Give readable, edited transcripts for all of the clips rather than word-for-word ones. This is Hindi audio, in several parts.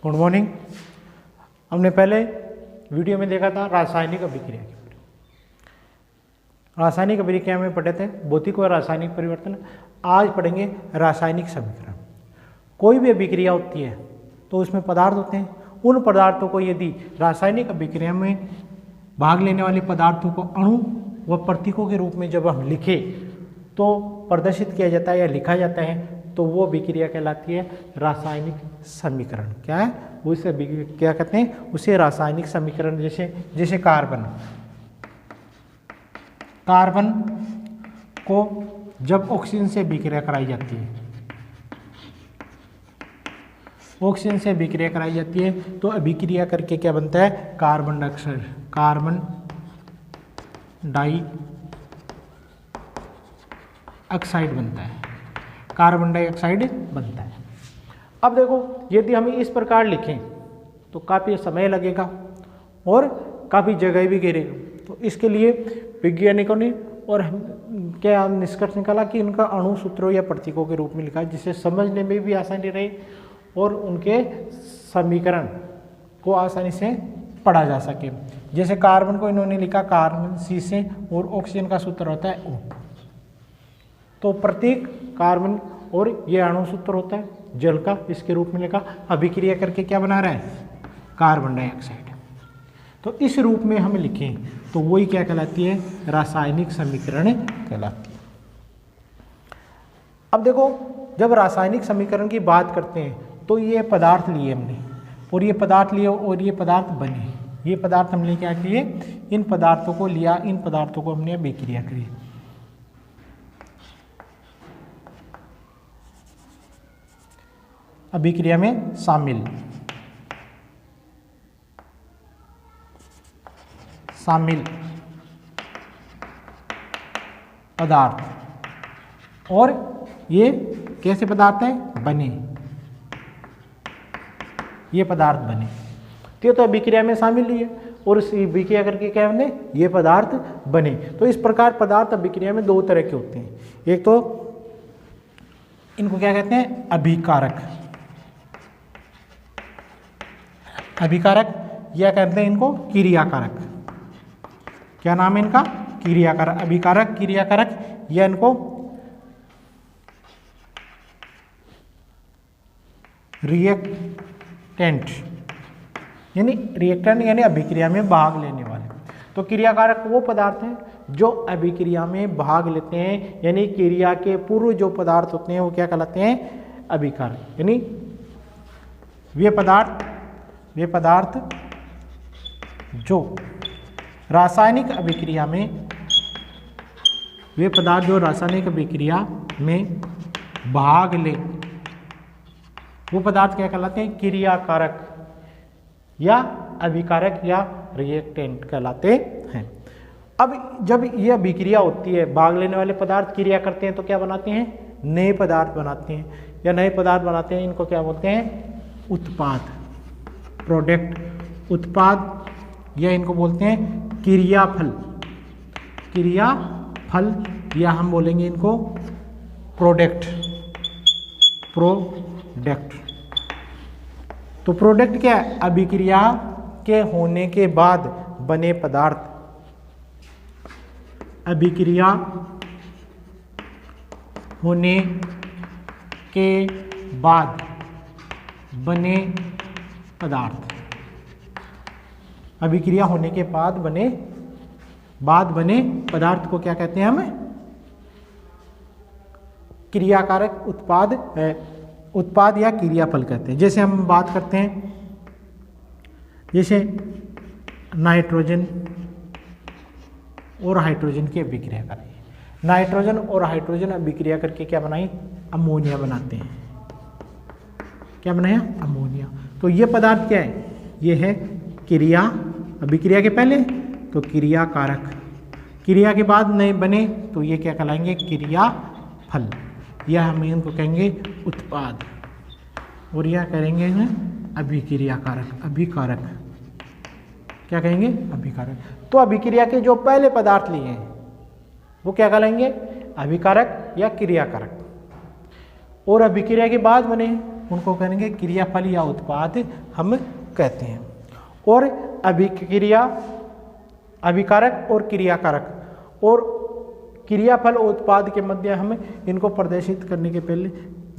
Good morning. हमने पहले वीडियो में देखा था रासायनिक अभिक्रिया की। रासायनिक अभिक्रिया में पढ़े थे भौतिक और रासायनिक परिवर्तन। आज पढ़ेंगे रासायनिक समीकरण। कोई भी अभिक्रिया होती है तो उसमें पदार्थ होते हैं। उन पदार्थों को यदि रासायनिक अभिक्रिया में भाग लेने वाले पदार्थों को अणु व प्रतीकों के रूप में जब हम लिखें तो प्रदर्शित किया जाता है या लिखा जाता है तो वो अभिक्रिया कहलाती है रासायनिक समीकरण। क्या है वो? इसे क्या कहते हैं? उसे रासायनिक समीकरण। जैसे कार्बन को जब ऑक्सीजन से अभिक्रिया कराई जाती है, ऑक्सीजन से अभिक्रिया कराई जाती है तो अभिक्रिया करके क्या बनता है? कार्बन डाइऑक्साइड, कार्बन डाइऑक्साइड बनता है, कार्बन डाइऑक्साइड बनता है। अब देखो यदि हम इस प्रकार लिखें तो काफ़ी समय लगेगा और काफ़ी जगह भी घेरेगा। तो इसके लिए वैज्ञानिकों ने और क्या निष्कर्ष निकाला कि उनका अणु सूत्रों या प्रतीकों के रूप में लिखा है जिससे समझने में भी आसानी रहे और उनके समीकरण को आसानी से पढ़ा जा सके। जैसे कार्बन को इन्होंने लिखा कार्बन सी से और ऑक्सीजन का सूत्र होता है O। तो प्रतीक कार्बन और ये अणु सूत्र होता है जल का, इसके रूप में लिखा। अभिक्रिया करके क्या बना रहा है? Carbon dioxide. तो इस रूप में हम लिखें तो वही क्या कहलाती है? रासायनिक समीकरण कहलाती है। अब देखो जब रासायनिक समीकरण की बात करते हैं तो ये पदार्थ लिए हमने और ये पदार्थ लिए और ये पदार्थ बने। ये पदार्थ हमने क्या किए? इन पदार्थों को लिया, इन पदार्थों को हमने अभिक्रिया करी। अभिक्रिया में शामिल पदार्थ, और ये कैसे पदार्थ हैं? बने। ये पदार्थ बने तो अभिक्रिया में शामिल ही है और इस अभिक्रिया करके क्या बने? ये पदार्थ बने। तो इस प्रकार पदार्थ अभिक्रिया में दो तरह के होते हैं। एक तो इनको क्या कहते हैं? अभिकारक, या कहते हैं इनको क्रियाकारक। क्या नाम है इनका? क्रियाकारक, अभिकारक, क्रियाकारक, या इनको रिएक्टेंट यानी अभिक्रिया में भाग लेने वाले। तो क्रियाकारक वो पदार्थ हैं जो अभिक्रिया में भाग लेते हैं, यानी क्रिया के पूर्व जो पदार्थ होते हैं वो क्या कहलाते हैं? अभिकारक। यानी वे पदार्थ जो रासायनिक अभिक्रिया में भाग ले वो पदार्थ क्या कहलाते हैं? क्रियाकारक या अभिकारक या रिएक्टेंट कहलाते हैं। अब जब ये अभिक्रिया होती है, भाग लेने वाले पदार्थ क्रिया करते हैं तो क्या बनाते हैं? नए पदार्थ बनाते हैं या नए पदार्थ बनाते हैं। इनको क्या बोलते हैं? उत्पाद, प्रोडक्ट, उत्पाद, या इनको बोलते हैं क्रियाफल, या हम बोलेंगे इनको प्रोडक्ट। तो प्रोडक्ट क्या है? अभिक्रिया के होने के बाद बने पदार्थ, अभिक्रिया होने के बाद बने पदार्थ, अभिक्रिया होने के बाद बने पदार्थ को क्या कहते हैं? हम क्रियाकारक उत्पाद या क्रियाफल कहते हैं। जैसे हम बात करते हैं, जैसे नाइट्रोजन और हाइड्रोजन की अभिक्रिया कराई। नाइट्रोजन और हाइड्रोजन अभिक्रिया करके क्या बनाई? अमोनिया बनाते हैं। क्या बनाया? अमोनिया। तो ये पदार्थ क्या है? ये है क्रिया, अभिक्रिया के पहले तो क्रियाकारक, क्रिया के बाद नए बने तो ये क्या कहलाएंगे? क्रियाफल, या हम इनको कहेंगे उत्पाद, और यह करेंगे अभिकारक। क्या कहेंगे? अभिकारक। तो अभिक्रिया के जो पहले पदार्थ लिए हैं वो क्या कहलाएंगे? अभिकारक या क्रियाकारक। और अभिक्रिया के बाद बने उनको कहेंगे क्रियाफल या उत्पाद हम कहते हैं। और अभिक्रिया, अभिकारक और क्रियाकारक और क्रियाफल और उत्पाद के मध्य हम इनको प्रदर्शित करने के पहले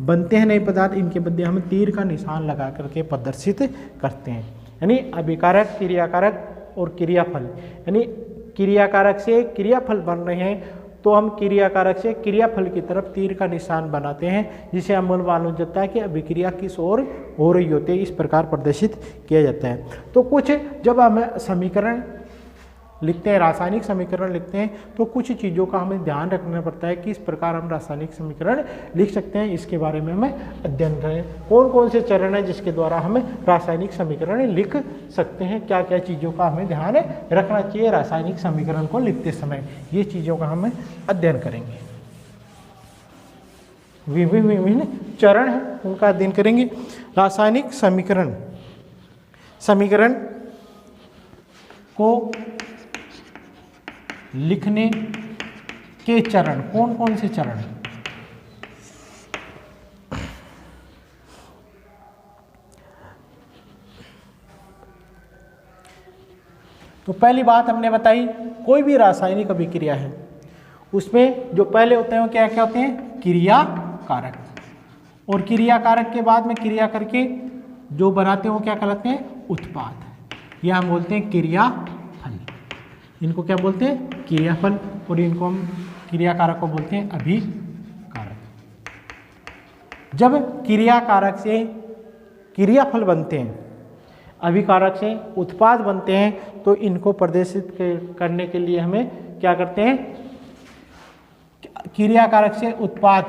बनते हैं नए पदार्थ, इनके मध्य हम तीर का निशान लगा करके प्रदर्शित करते हैं। यानी अभिकारक, क्रियाकारक और क्रियाफल, यानी क्रियाकारक से क्रियाफल बन रहे हैं तो हम क्रियाकारक से क्रियाफल की तरफ तीर का निशान बनाते हैं, जिसे हम मालूम जाता है कि अभिक्रिया किस ओर हो रही होती है, इस प्रकार प्रदर्शित किया जाता है। तो कुछ जब हम समीकरण लिखते हैं, रासायनिक समीकरण लिखते हैं, तो कुछ चीज़ों का हमें ध्यान रखना पड़ता है कि इस प्रकार हम रासायनिक समीकरण लिख सकते हैं। इसके बारे में हमें अध्ययन करें, कौन कौन से चरण हैं जिसके द्वारा हमें रासायनिक समीकरण लिख सकते हैं, क्या क्या चीज़ों का हमें ध्यान रखना चाहिए रासायनिक समीकरण को लिखते समय, ये चीज़ों का हमें अध्ययन करेंगे। विभिन्न चरण हैं उनका अध्ययन करेंगे। रासायनिक समीकरण, समीकरण को लिखने के चरण, कौन कौन से चरण? तो पहली बात हमने बताई, कोई भी रासायनिक अभिक्रिया है उसमें जो पहले होते हैं वो क्या क्या होते हैं? क्रियाकारक। और क्रियाकारक के बाद में क्रिया करके जो बनाते हैं वो क्या कहलाते हैं? उत्पाद। या हम बोलते हैं क्रियाफल। इनको क्या बोलते हैं? क्रियाफल। और इनको हम क्रियाकारक को बोलते हैं अभिकारक। जब क्रियाकारक से क्रियाफल बनते हैं, अभिकारक से उत्पाद बनते हैं, तो इनको प्रदर्शित करने के लिए हमें क्या करते हैं? क्रियाकारक से उत्पाद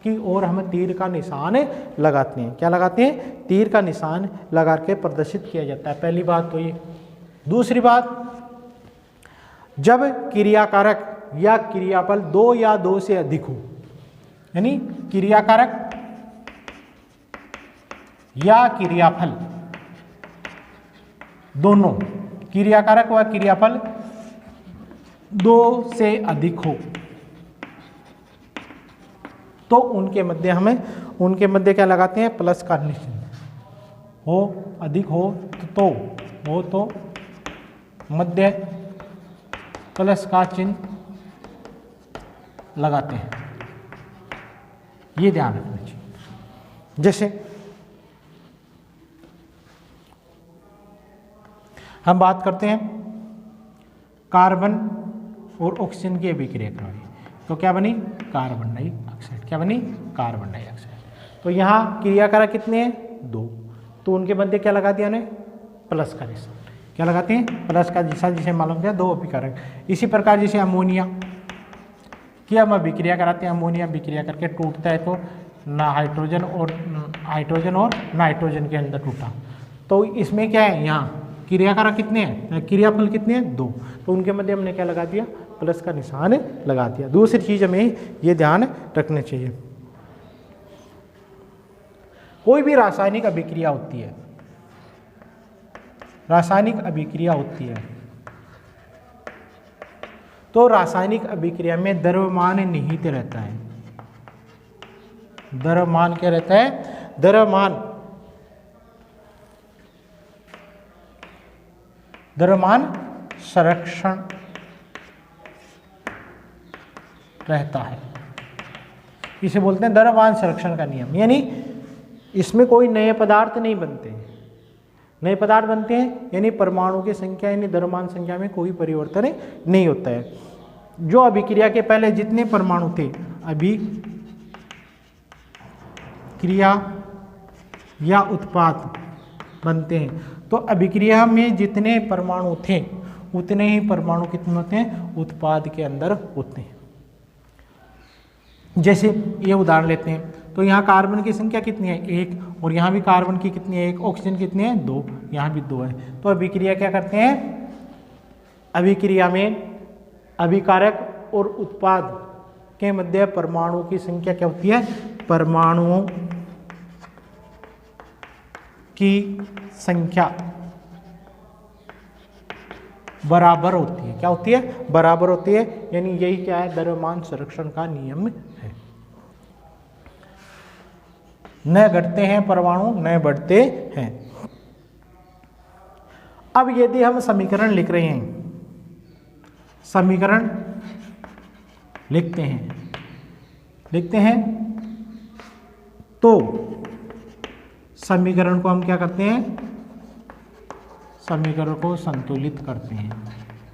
की ओर हम तीर का निशान लगाते हैं। क्या लगाते हैं? तीर का निशान लगा के प्रदर्शित किया जाता है। पहली बात तो ये। दूसरी बात, जब क्रियाकारक या क्रियाफल दो या दो से अधिक हो, यानी क्रियाकारक या क्रियाफल दोनों, क्रियाकारक व क्रियाफल दो से अधिक हो, तो उनके मध्य क्या लगाते हैं? प्लस का निशान। हो, अधिक हो तो मध्य प्लस का चिन्ह लगाते हैं। ये ध्यान रखना चाहिए। जैसे हम बात करते हैं कार्बन और ऑक्सीजन की अभिक्रिया करवाई, तो क्या बनी? Carbon dioxide. क्या बनी? Carbon dioxide. तो यहाँ क्रियाकारक कितने हैं? दो, तो उनके मध्य क्या लगा दिया उन्हें? प्लस का निशान। क्या लगाते हैं? प्लस का निशान, जिसे मालूम किया दो अभिकारक। इसी प्रकार जैसे अमोनिया की हम अभिक्रिया कराते हैं, अमोनिया अभिक्रिया करके टूटता है तो हाइड्रोजन और नाइट्रोजन के अंदर टूटा, तो इसमें क्या है? यहाँ क्रियाकारक कितने हैं? क्रियाफल कितने हैं? दो, तो उनके मध्य हमने क्या लगा दिया? प्लस का निशान लगा दिया। दूसरी चीज हमें ये ध्यान रखना चाहिए, कोई भी रासायनिक अभिक्रिया होती है, रासायनिक अभिक्रिया होती है, तो रासायनिक अभिक्रिया में द्रव्यमान निहित रहता है। द्रव्यमान क्या रहता है? द्रव्यमान संरक्षण रहता है। इसे बोलते हैं द्रव्यमान संरक्षण का नियम। यानी इसमें कोई नए पदार्थ नहीं बनते हैं, नए पदार्थ बनते हैं यानी परमाणु की संख्या यानी द्रव्यमान संख्या में कोई परिवर्तन नहीं होता है। जो अभिक्रिया के पहले जितने परमाणु थे, अभिक्रिया या उत्पाद बनते हैं, तो अभिक्रिया में जितने परमाणु थे उतने ही परमाणु कितने होते हैं? उत्पाद के अंदर होते हैं। जैसे ये उदाहरण लेते हैं, तो यहाँ कार्बन की संख्या कितनी है? एक, और यहाँ भी कार्बन की कितनी है? एक। ऑक्सीजन कितनी है? दो, यहाँ भी दो है। तो अभिक्रिया क्या करते हैं? अभिक्रिया में अभिकारक और उत्पाद के मध्य परमाणु की संख्या क्या होती है? परमाणुओं की संख्या बराबर होती है। क्या होती है? बराबर होती है। यानी यही क्या है? द्रव्यमान संरक्षण का नियम है। न घटते हैं परमाणु न बढ़ते हैं। अब यदि हम समीकरण लिख रहे हैं, समीकरण लिखते हैं तो समीकरण को हम क्या करते हैं, समीकरण को संतुलित करते हैं।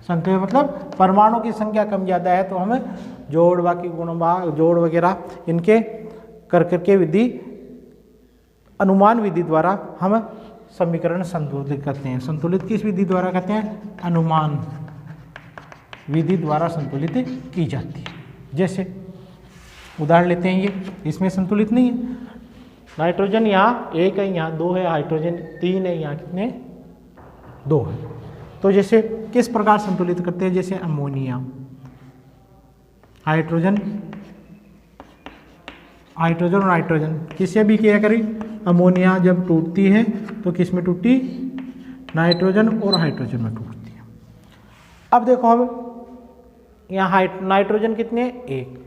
संतुलित मतलब परमाणु की संख्या कम ज़्यादा है तो हम जोड़ बाकी गुण भाग जोड़ वगैरह इनके करके विधि अनुमान विधि द्वारा हम समीकरण संतुलित करते हैं। संतुलित किस विधि द्वारा करते हैं, अनुमान विधि द्वारा संतुलित की जाती है। जैसे उदाहरण लेते हैं, ये इसमें संतुलित नहीं है, नाइट्रोजन यहाँ 1 है, यहाँ 2 है, हाइड्रोजन 3 है, यहाँ कितने 2 है। तो जैसे किस प्रकार संतुलित करते हैं, जैसे अमोनिया, हाइड्रोजन और नाइट्रोजन किससे भी किया करें, अमोनिया जब टूटती है तो किस में टूटती, नाइट्रोजन और हाइड्रोजन में टूटती है। अब देखो हम यहाँ नाइट्रोजन कितने हैं 1,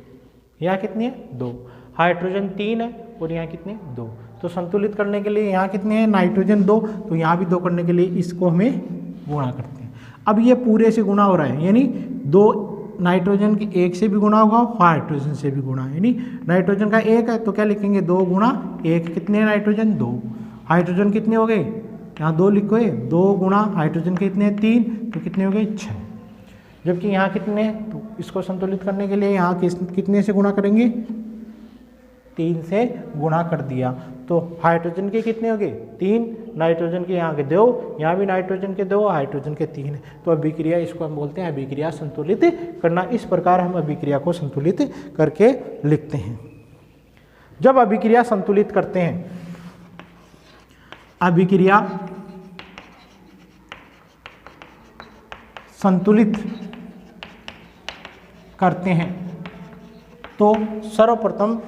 यहाँ कितने हैं 2, हाइड्रोजन 3 है और यहाँ कितने 2। तो संतुलित करने के लिए यहाँ कितने हैं, नाइट्रोजन 2, तो यहाँ भी 2 करने के लिए इसको हमें गुणा करते हैं। अब ये पूरे से गुणा हो रहा है, यानी 2 नाइट्रोजन के 1 से भी गुणा होगा, हाइड्रोजन से भी गुणा, यानी नाइट्रोजन का 1 है तो क्या लिखेंगे 2 गुणा 1, कितने नाइट्रोजन 2, हाइड्रोजन कितने हो गए, यहाँ 2 लिखो, 2 गुणा हाइड्रोजन के कितने 3, तो कितने हो गए 6। जबकि यहाँ कितने, तो इसको संतुलित करने के लिए यहाँ कितने से गुणा करेंगे, 3 से गुणा कर दिया, तो हाइड्रोजन के कितने हो गए 3, नाइट्रोजन के यहाँ के 2, यहाँ भी नाइट्रोजन के 2, हाइड्रोजन के 3। तो अभिक्रिया, इसको हम बोलते हैं अभिक्रिया संतुलित करना। इस प्रकार हम अभिक्रिया को संतुलित करके लिखते हैं। जब अभिक्रिया संतुलित करते हैं, अभिक्रिया संतुलित करते हैं तो सर्वप्रथम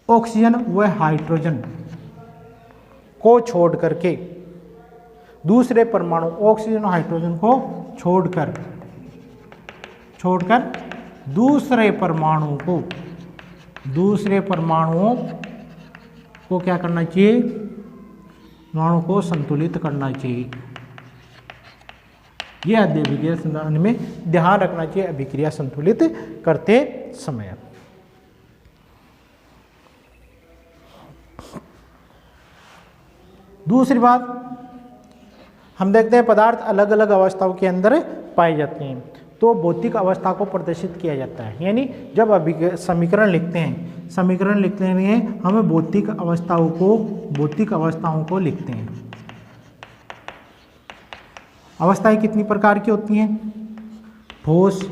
ऑक्सीजन व हाइड्रोजन को छोड़ करके दूसरे परमाणु, ऑक्सीजन और हाइड्रोजन को छोड़कर दूसरे परमाणुओं को क्या करना चाहिए, परमाणु को संतुलित करना चाहिए। यह अभिक्रिया संतुलन में ध्यान रखना चाहिए अभिक्रिया संतुलित करते समय। दूसरी बात हम देखते हैं, पदार्थ अलग अलग अवस्थाओं के अंदर पाए जाते हैं तो भौतिक अवस्था को प्रदर्शित किया जाता है। यानी जब समीकरण लिखते हैं हम भौतिक अवस्थाओं को लिखते हैं। अवस्थाएं कितनी प्रकार की होती हैं, ठोस,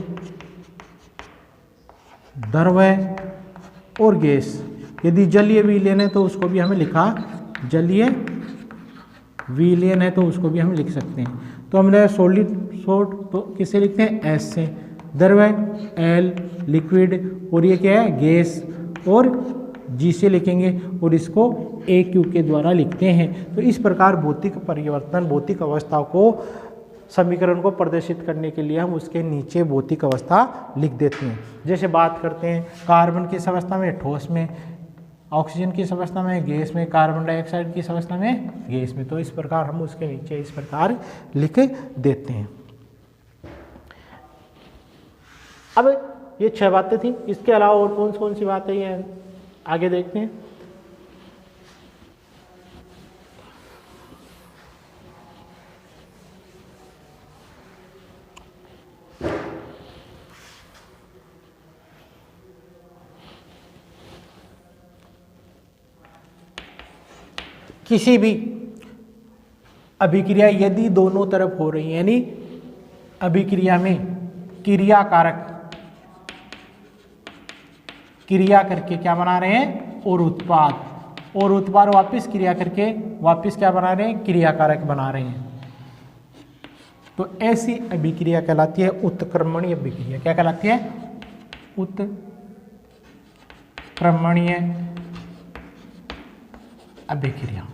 द्रव्य और गैस। यदि जलीय विलयन है तो उसको भी हमें लिखा, जलीय विलयन है तो उसको भी हम लिख सकते हैं। तो हमने सॉलिड तो किसे लिखते हैं, एस से, द्रव्य एल, लिक्विड, और ये क्या है गैस, और जी से लिखेंगे, और इसको ए क्यू के द्वारा लिखते हैं। तो इस प्रकार भौतिक परिवर्तन, भौतिक अवस्था को, समीकरण को प्रदर्शित करने के लिए हम उसके नीचे भौतिक अवस्था लिख देते हैं। जैसे बात करते हैं कार्बन की अवस्था में, ठोस में, ऑक्सीजन की अवस्था में, गैस में, कार्बन डाइऑक्साइड की अवस्था में, गैस में। तो इस प्रकार हम उसके नीचे इस प्रकार लिख देते हैं। अब ये 6 बातें थी, इसके अलावा और कौन सी बातें हैं आगे देखते हैं। किसी भी अभिक्रिया यदि दोनों तरफ हो रही है, यानी अभिक्रिया में क्रियाकारक क्रिया करके क्या बना रहे हैं, और उत्पाद वापस क्रिया करके वापस क्या बना रहे हैं, क्रियाकारक बना रहे हैं। तो ऐसी अभिक्रिया कहलाती है उत्क्रमणीय अभिक्रिया। क्या कहलाती है, उत्क्रमणीय अभिक्रिया।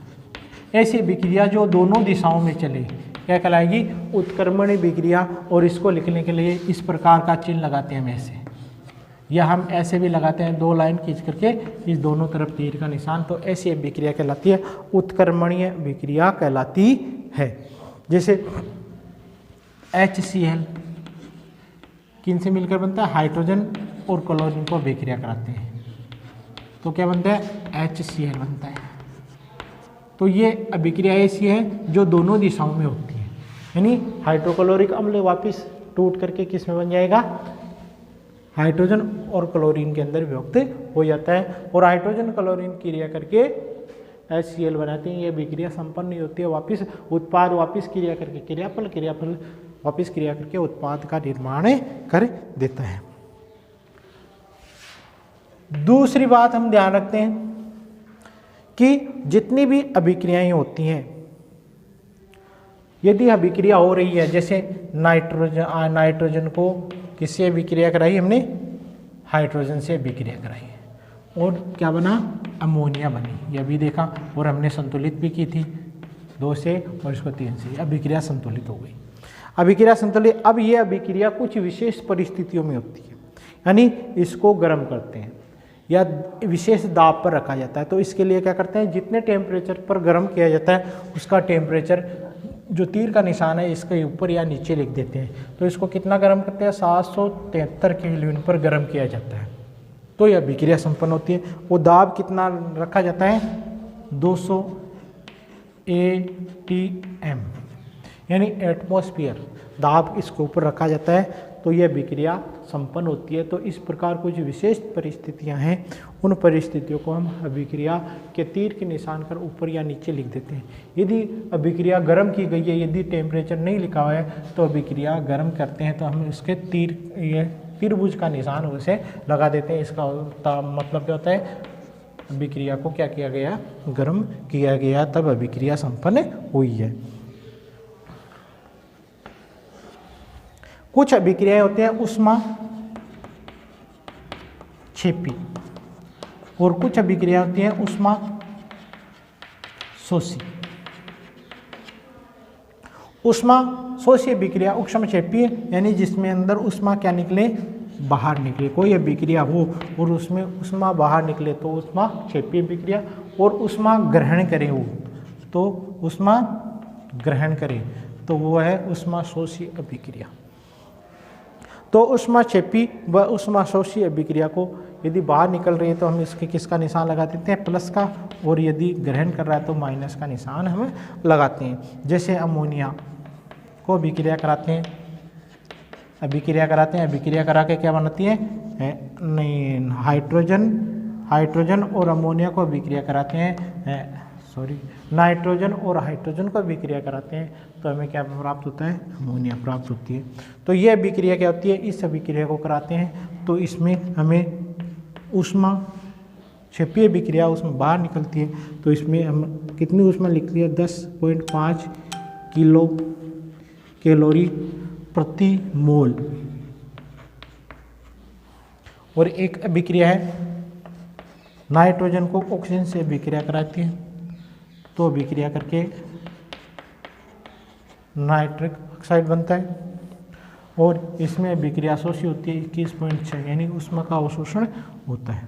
ऐसी अभिक्रिया जो दोनों दिशाओं में चले क्या कहलाएगी, उत्क्रमणीय अभिक्रिया। और इसको लिखने के लिए इस प्रकार का चिन्ह लगाते हैं हम ऐसे, या हम ऐसे भी लगाते हैं 2 लाइन खींच करके इस दोनों तरफ तीर का निशान, तो ऐसी अभिक्रिया कहलाती है उत्क्रमणीय अभिक्रिया कहलाती है। जैसे HCl किन से मिलकर बनता है, हाइड्रोजन और क्लोरीन को अभिक्रिया कराते हैं तो क्या बनता है, HCl बनता है। तो ये अभिक्रिया ऐसी है जो दोनों दिशाओं में होती है, यानी हाइड्रोक्लोरिक अम्ल वापस टूट करके किस में बन जाएगा, हाइड्रोजन और क्लोरीन के अंदर विभक्त हो जाता है, और हाइड्रोजन क्लोरीन क्रिया करके HCl बनाते हैं। ये अभिक्रिया संपन्न नहीं होती है, वापस उत्पाद वापस क्रिया करके क्रियाफल वापस क्रिया करके उत्पाद का निर्माण कर देता है। दूसरी बात हम ध्यान रखते हैं कि जितनी भी अभिक्रियाएं होती हैं, यदि अभिक्रिया हो रही है, जैसे नाइट्रोजन को किससे अभिक्रिया कराई हमने, हाइड्रोजन से अभिक्रिया कराई है और क्या बना, अमोनिया बनी, यह भी देखा, और हमने संतुलित भी की थी 2 से और इसको 3 से, अभिक्रिया संतुलित हो गई। अभिक्रिया संतुलित, अब ये अभिक्रिया कुछ विशेष परिस्थितियों में होती है, यानी इसको गर्म करते हैं या विशेष दाब पर रखा जाता है, तो इसके लिए क्या करते हैं, जितने टेम्परेचर पर गर्म किया जाता है उसका टेम्परेचर जो तीर का निशान है इसके ऊपर या नीचे लिख देते हैं। तो इसको कितना गर्म करते हैं, 773 केल्विन पर गर्म किया जाता है, तो यह अभिक्रिया संपन्न होती है। वो दाब कितना रखा जाता है, 200 atm यानी एटमॉस्फेयर दाब इसके ऊपर रखा जाता है, तो यह अभिक्रिया संपन्न होती है। तो इस प्रकार कुछ विशेष परिस्थितियां हैं, उन परिस्थितियों को हम अभिक्रिया के तीर के निशान कर ऊपर या नीचे लिख देते हैं। यदि अभिक्रिया गर्म की गई है, यदि टेम्परेचर नहीं लिखा हुआ है, तो अभिक्रिया गर्म करते हैं तो हम उसके त्रिभुज का निशान उसे लगा देते हैं। इसका मतलब क्या होता है, अभिक्रिया को क्या किया गया, गर्म किया गया, तब अभिक्रिया संपन्न हुई है। कुछ अभिक्रियाएं होती हैं ऊष्माक्षेपी और कुछ अभिक्रिया होती हैं ऊष्माशोषी। ऊष्माशोषी अभिक्रिया ऊष्माक्षेपी यानी जिसमें अंदर ऊष्मा क्या निकले, बाहर निकले। कोई अभिक्रिया हो और उसमें ऊष्मा बाहर निकले तो ऊष्माक्षेपी अभिक्रिया, और ऊष्मा ग्रहण करे हो तो ऊष्मा ग्रहण करे तो वो है ऊष्माशोषी अभिक्रिया। तो ऊष्माक्षेपी व ऊष्माशोषी अभिक्रिया को यदि बाहर निकल रही है तो हम इसके किसका निशान लगा देते हैं, प्लस का, और यदि ग्रहण कर रहा है तो माइनस का निशान हम लगाते हैं। जैसे अमोनिया को अभिक्रिया कराते हैं, अभिक्रिया करा के क्या बनाती है, नहीं, हाइड्रोजन और अमोनिया को अभिक्रिया कराते हैं, नाइट्रोजन और हाइड्रोजन को अभिक्रिया कराते हैं तो हमें क्या प्राप्त होता है, अमोनिया प्राप्त होती है। तो ये अभिक्रिया क्या होती है, इस अभिक्रिया को कराते हैं तो इसमें हमें ऊष्माक्षेपी अभिक्रिया उसमें बाहर निकलती है, तो इसमें हम कितनी ऊष्मा लिखती है, 10.5 किलो कैलोरी प्रति मोल। और एक अभिक्रिया है नाइट्रोजन को ऑक्सीजन से अभिक्रिया कराती है, तो अभिक्रिया करके नाइट्रिक ऑक्साइड बनता है, और इसमें अभिक्रिया अशोषी होती है 21.6 यानी ऊष्मा का अवशोषण होता है।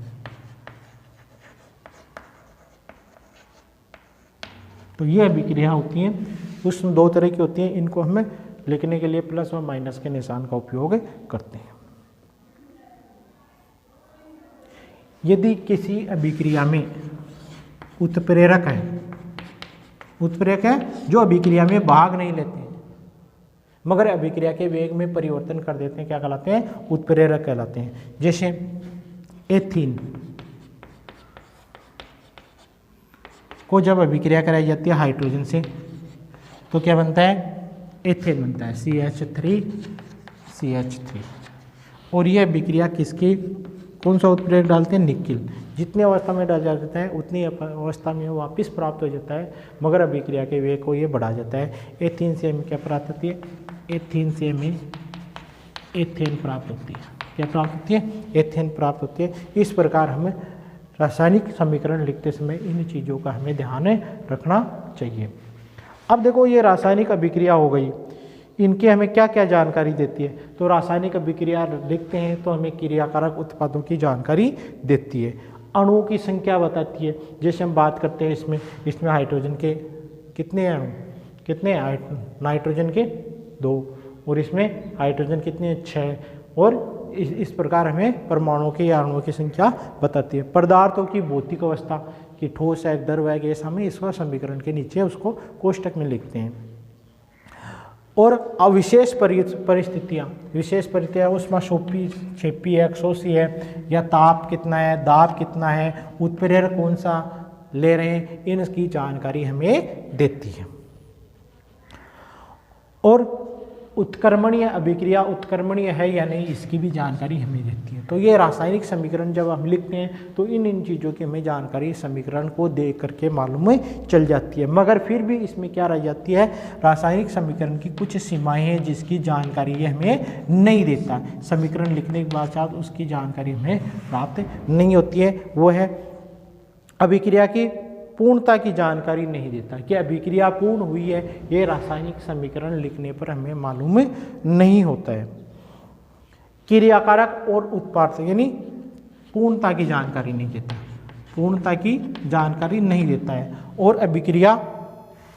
तो ये अभिक्रिया होती हैं, उसमें 2 तरह की होती हैं, इनको हमें लिखने के लिए प्लस और माइनस के निशान का उपयोग करते हैं। यदि किसी अभिक्रिया में उत्प्रेरक है जो अभिक्रिया में भाग नहीं लेते हैं मगर अभिक्रिया के वेग में परिवर्तन कर देते हैं, क्या कहलाते हैं, उत्प्रेरक कहलाते हैं। जैसे एथीन को जब अभिक्रिया कराई जाती है हाइड्रोजन से तो क्या बनता है, एथेन बनता है, CH3। और यह अभिक्रिया किसकी, कौन सा उत्प्रेरक डालते हैं, निकिल। जितनी अवस्था में डाला जाता है उतनी अवस्था में वापस प्राप्त हो जाता है, मगर अभिक्रिया के वेग को ये बढ़ा जाता है। एथीन से हमें क्या प्राप्त होती है, एथीन से हमें एथेन प्राप्त होती है। क्या प्राप्त होती है, एथेन प्राप्त होती है। इस प्रकार हमें रासायनिक समीकरण लिखते समय इन चीज़ों का हमें ध्यान रखना चाहिए। अब देखो ये रासायनिक अभिक्रिया हो गई, इनकी हमें क्या क्या जानकारी देती है, तो रासायनिक अभिक्रिया लिखते हैं तो हमें क्रियाकारक उत्पादों की जानकारी देती है। अणुओं की संख्या बताती है, जैसे हम बात करते हैं इसमें हाइड्रोजन के कितने अणु, कितने नाइट्रोजन के 2, और इसमें हाइड्रोजन कितने 6, और इस प्रकार हमें परमाणुओं की या अणुओं की संख्या बताती है। पदार्थों की भौतिक अवस्था कि ठोस है, द्रव है, गैस, हमें इसका समीकरण के नीचे उसको कोष्टक में लिखते हैं। और विशेष परिस्थितियाँ, विशेष परिस्थितियाँ उसमें क्षेपी है, एक्सोसी है, या ताप कितना है, दाब कितना है, उत्प्रेरक कौन सा ले रहे हैं, इनकी जानकारी हमें देती है। और उत्क्रमणीय अभिक्रिया उत्क्रमणीय है या नहीं, इसकी भी जानकारी हमें देती है। तो ये रासायनिक समीकरण जब हम लिखते हैं तो इन चीज़ों की हमें जानकारी समीकरण को देख करके मालूम चल जाती है। मगर फिर भी इसमें क्या रह जाती है, रासायनिक समीकरण की कुछ सीमाएं हैं जिसकी जानकारी ये हमें नहीं देता। समीकरण लिखने के बाद उसकी जानकारी हमें प्राप्त नहीं होती है। वो है अभिक्रिया की पूर्णता की जानकारी नहीं देता कि अभिक्रिया पूर्ण हुई है, ये रासायनिक समीकरण लिखने पर हमें मालूम नहीं होता है। क्रियाकारक और उत्पाद यानी पूर्णता की जानकारी नहीं देता, पूर्णता की जानकारी नहीं देता है। और अभिक्रिया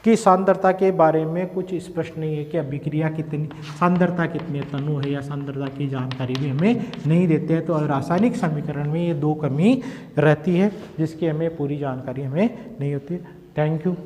की सांद्रता के बारे में कुछ स्पष्ट नहीं है कि अभिक्रिया कितनी, सांद्रता कितनी तनु है, या सांद्रता की जानकारी भी हमें नहीं देते हैं। तो रासायनिक समीकरण में ये 2 कमी रहती है जिसकी हमें पूरी जानकारी हमें नहीं होती। Thank you.